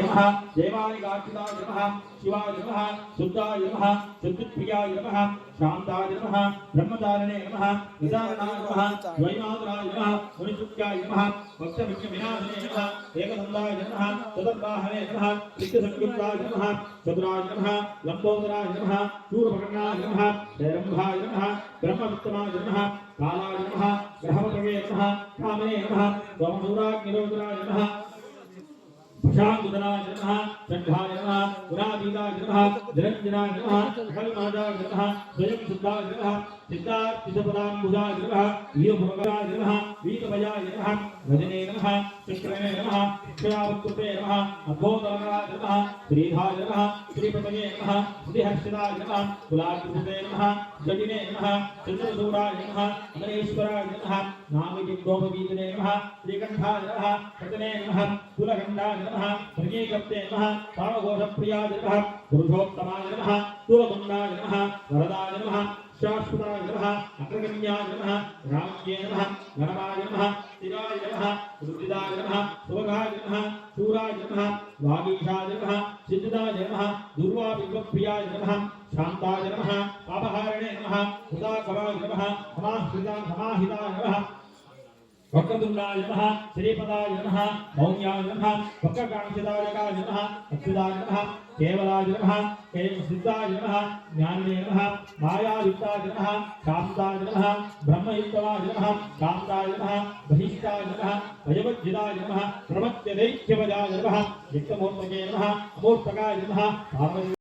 नमः देवानिकार्तिकाय नमः शिवाय नमः शुद्धाय नमः शुद्धिप्रियाय नमः शान्ताय नमः ब्रह्मचारिणे नमः निदारणाय नमः द्वैमातराय नमः मुनिसुत्याय नमः भक्तविघ्नविनाशने नमः एकदन्ताय नमः चतुर्बाहवे नमः नित्यसंयुक्ताय नमः चतुराय नमः लंबोदराय नमः शूर्पकर्णाय नमः शैरम्भाय नमः ब्रह्मवित्तमाय नमः कालाय नमः ग्रहपतये नमः कामने नमः सोमसूराग्निरोधराय नमः शांतुदनाय नमः चंडाय नमः गुणातीताय नमः निरंजनाय नमः खलमादाय नमः स्वयं शुद्धाय नमः सिद्धार्थितपदाम्बुजाय नमः वीरभुवगाय नमः वीरभयाय नमः रजने नमः चक्रमे नमः क्षयावत्कृते नमः अद्भुतमगाय नमः श्रीधाय नमः श्रीपतये नमः श्रीहर्षिताय नमः कुलाकृते नमः जटिने नमः चंद्रसूराय नमः अमरेश्वराय नमः नामजिग्गोपवीतने नमः श्रीकण्ठाय नमः पतने नमः कुलगण्डाय नमः प्रगीकप्ते नमः पावघोषप्रियाय नमः पुरुषोत्तमाय नमः तुलगुण्डाय नमः वरदाय नमः शाश्वताय नमः अग्रगण्याय नमः राम्ये नमः गणवाय नमः स्थिराय नमः रुद्रिदाय नमः सुभगाय नमः शूराय नमः वागीशाय नमः सिद्धिदाय नमः दुर्वाभिप्रियाय नमः शान्ताय नमः पापहारिणे नमः हुदाकवाय नमः समाहिताय नमः वक्रतुण्डाय नमः श्रीपदाय नमः मौन्याय नमः वक्रकांक्षिताय नमः अच्युताय नमः केवलाय नमः सिद्धाय नमः ज्ञानिने नमः मायायुक्ताय नमः शान्ताय नमः ब्रह्मयुक्तवाय नमः शान्ताय नमः बहिष्ठाय नमः भयवज्जिताय नमः प्रमत्यदैक्यवजाय नमः युक्तमूर्तके नमः अमूर्तकाय नमः